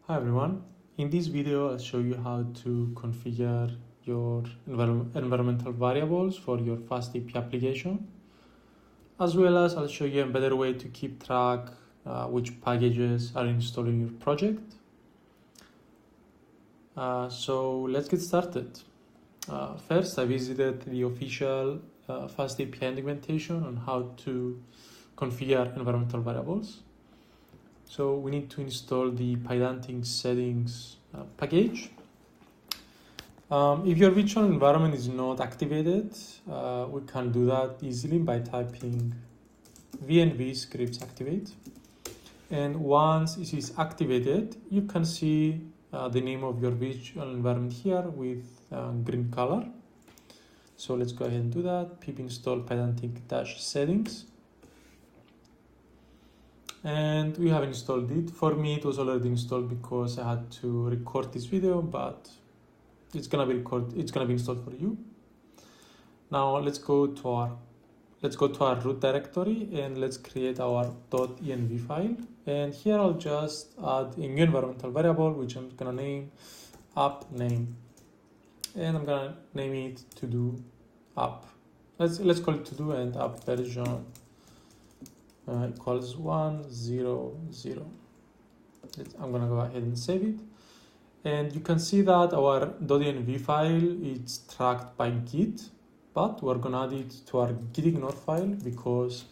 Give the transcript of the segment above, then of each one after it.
Hi everyone, in this video I'll show you how to configure your environmental variables for your FastAPI application, as well as I'll show you a better way to keep track which packages are installed in your project. So let's get started. First, I visited the official FastAPI documentation on how to configure environmental variables. So we need to install the Pydantic settings package. If your virtual environment is not activated, we can do that easily by typing v scripts activate. And once it is activated, you can see the name of your virtual environment here with green color. So let's go ahead and do that. pip install Pydantic-settings. And we have installed it. For me, it was already installed because I had to record this video, but it's gonna be installed for you. Now let's go to our root directory and let's create our .env file. And here I'll just add a new environmental variable, which I'm gonna name app name, and I'm gonna name it to do app. Let's call it to do and app version equals 100. I'm gonna go ahead and save it, and you can see that our .env file is tracked by Git, but we're gonna add it to our git ignore file because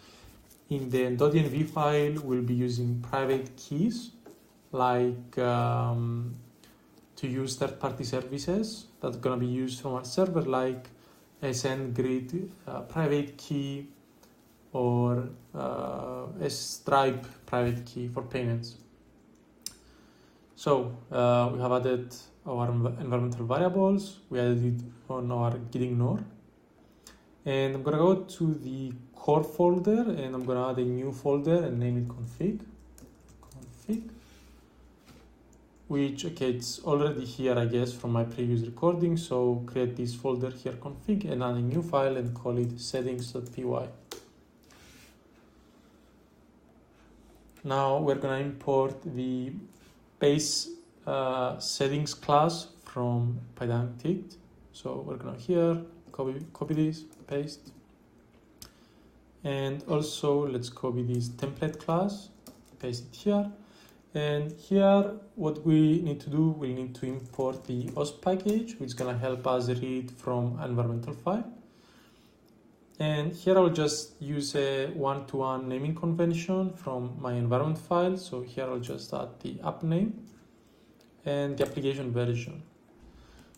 in the .env file we'll be using private keys like to use third-party services that's gonna be used from our server, like SNGrid private key or a Stripe private key for payments. So we have added our environmental variables. We added it on our git ignore, and I'm gonna go to the core folder and I'm gonna add a new folder and name it config, which, okay, it's already here, I guess, from my previous recording. So create this folder here, config, and add a new file and call it settings.py. Now we're gonna import the base settings class from Pydantic. So we're gonna here copy this, paste, and also let's copy this template class, paste it here. And here, what we need to do, we need to import the host package, which is gonna help us read from environmental file. And here I'll just use a one-to-one naming convention from my environment file. So here I'll just add the app name and the application version.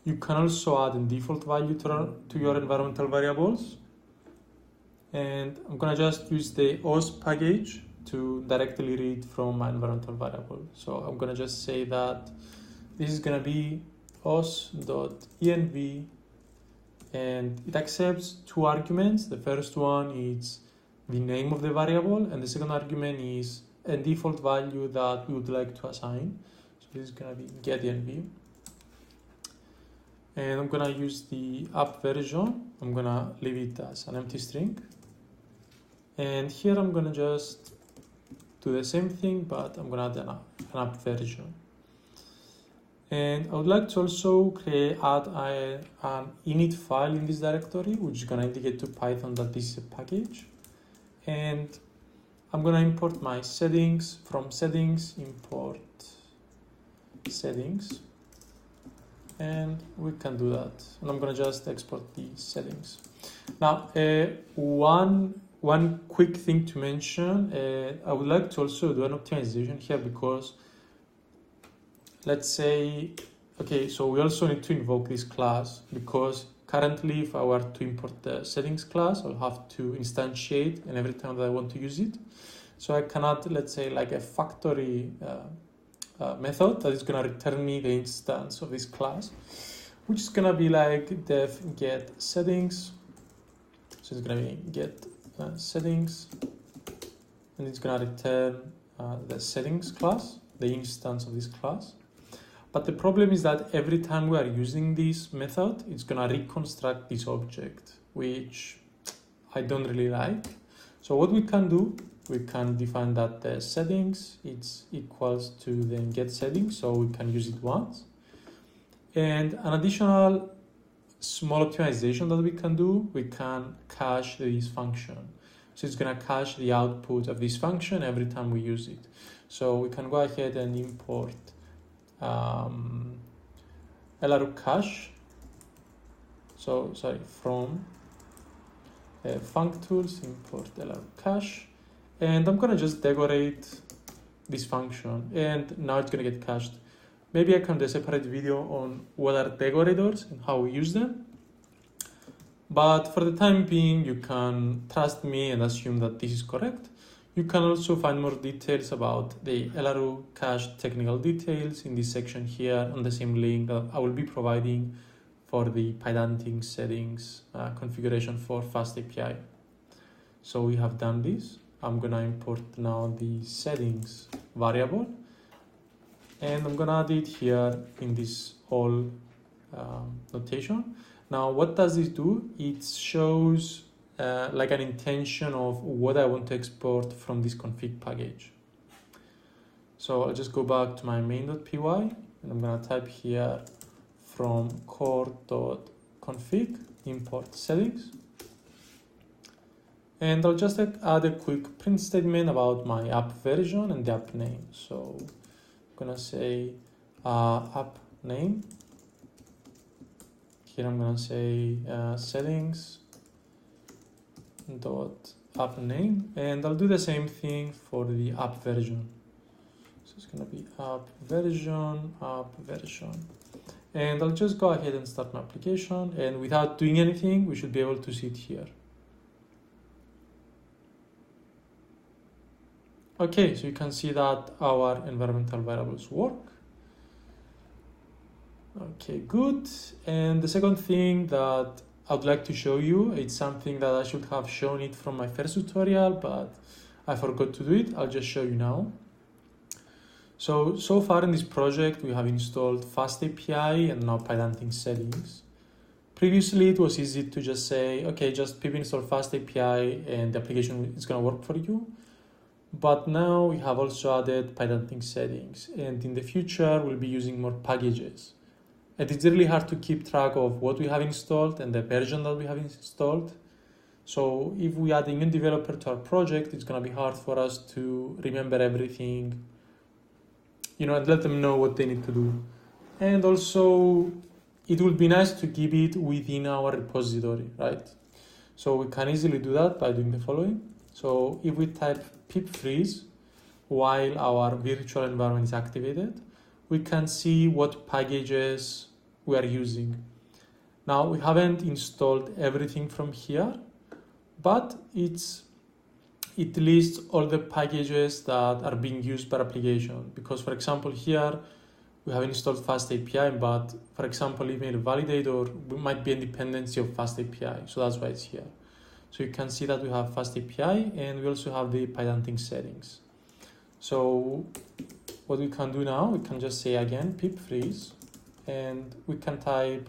You can also add a default value to your environmental variables. And I'm gonna just use the host package to directly read from my environmental variable. So I'm gonna just say that this is gonna be host.env, and it accepts two arguments. The first one is the name of the variable, and the second argument is a default value that we would like to assign. So this is gonna be getEnv. And I'm gonna use the app version. I'm gonna leave it as an empty string. And here I'm gonna just do the same thing, but I'm gonna add an app version. And I would like to also add an init file in this directory, which is gonna indicate to Python that this is a package. And I'm gonna import my settings from settings, import settings. And we can do that. And I'm gonna just export the settings. Now, one quick thing to mention, I would like to also do an optimization here, because let's say, okay, so we also need to invoke this class, because currently if I were to import the settings class, I'll have to instantiate and every time that I want to use it. So I can add, let's say, like a factory method that is gonna return me the instance of this class, which is gonna be like def get settings. So it's gonna be get settings, and it's gonna return the settings class, the instance of this class. But the problem is that every time we are using this method, it's gonna reconstruct this object, which I don't really like. So what we can do we can define that the settings it's equals to then get settings, so we can use it once. And an additional small optimization that we can do, we can cache this function. So it's gonna cache the output of this function every time we use it. So we can go ahead and import LRU cache. So sorry, from functools import LRU cache, and I'm gonna just decorate this function, and now it's gonna get cached. Maybe I can do a separate video on what are decorators and how we use them. But for the time being, you can trust me and assume that this is correct. You can also find more details about the LRU cache technical details in this section here on the same link that I will be providing for the Pydantic settings configuration for FastAPI. So we have done this. I'm gonna import now the settings variable, and I'm gonna add it here in this all notation. Now, what does this do? It shows like an intention of what I want to export from this config package. So I'll just go back to my main.py, and I'm gonna type here from core.config import settings. And I'll just add a quick print statement about my app version and the app name. So I'm gonna say app name. Here I'm gonna say settings dot app name, and I'll do the same thing for the app version. So it's gonna be app version, and I'll just go ahead and start my application, and without doing anything, we should be able to see it here. Okay, so you can see that our environmental variables work. Okay, good. And the second thing that I would like to show you, it's something that I should have shown it from my first tutorial, but I forgot to do it. I'll just show you now. So far in this project, we have installed FastAPI and now Pydantic settings. Previously, it was easy to just say, okay, just pip install FastAPI and the application is gonna work for you. But now we have also added Pydantic settings, and in the future, we'll be using more packages. And it's really hard to keep track of what we have installed and the version that we have installed. So if we add a new developer to our project, it's gonna be hard for us to remember everything, you know, and let them know what they need to do. And also, it would be nice to keep it within our repository, right? So we can easily do that by doing the following. So if we type pip freeze while our virtual environment is activated, we can see what packages we are using. Now, we haven't installed everything from here, but it lists all the packages that are being used per application. Because, for example, here we have installed FastAPI, but for example, email validator might be a dependency of FastAPI, so that's why it's here. So you can see that we have FastAPI, and we also have the Pydantic settings. So what we can do now, we can just say again pip freeze, and we can type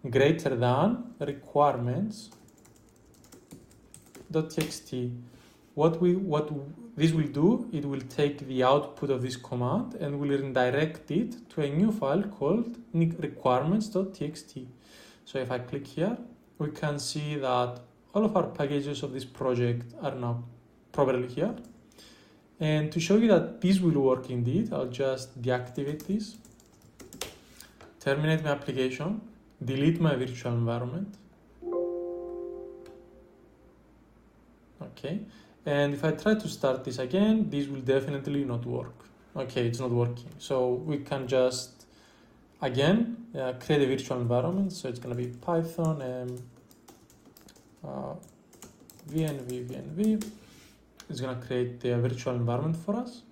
greater than requirements.txt. What this will do, it will take the output of this command and will redirect it to a new file called requirements.txt. So if I click here, we can see that all of our packages of this project are now properly here. And to show you that this will work indeed, I'll just deactivate this, terminate my application, delete my virtual environment. Okay, and if I try to start this again, this will definitely not work. Okay, it's not working. So we can just, again, create a virtual environment. So it's gonna be Python VNV. It's gonna create the virtual environment for us.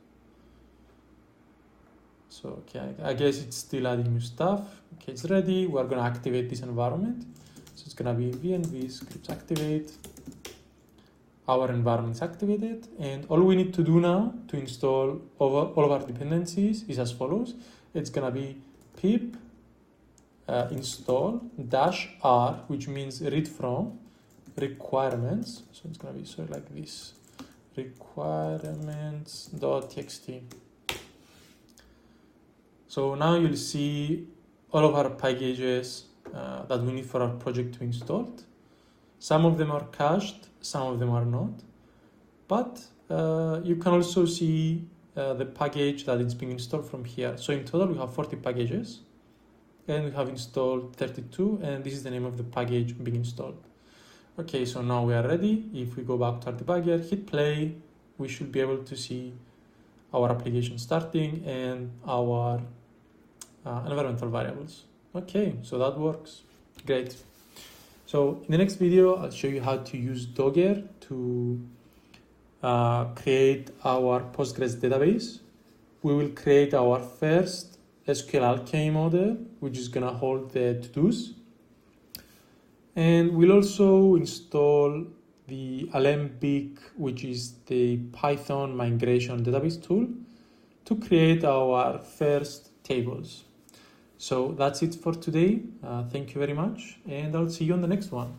So, okay, I guess it's still adding new stuff. Okay, it's ready. We're gonna activate this environment. So it's gonna be VNV scripts activate. Our environment is activated, and all we need to do now to install all of our dependencies is as follows. It's gonna be pip install -r, which means read from requirements. So it's gonna be like this. requirements.txt. So now you'll see all of our packages that we need for our project to install. Some of them are cached, some of them are not. But you can also see the package that is being installed from here. So in total, we have 40 packages, and we have installed 32, and this is the name of the package being installed. Okay, so now we are ready. If we go back to our debugger, hit play, we should be able to see our application starting and our environmental variables. Okay, so that works. Great. So in the next video, I'll show you how to use Docker to create our Postgres database. We will create our first SQL Alchemy model, which is gonna hold the to-dos. And we'll also install the Alembic, which is the Python migration database tool, to create our first tables. So that's it for today. Thank you very much, and I'll see you on the next one.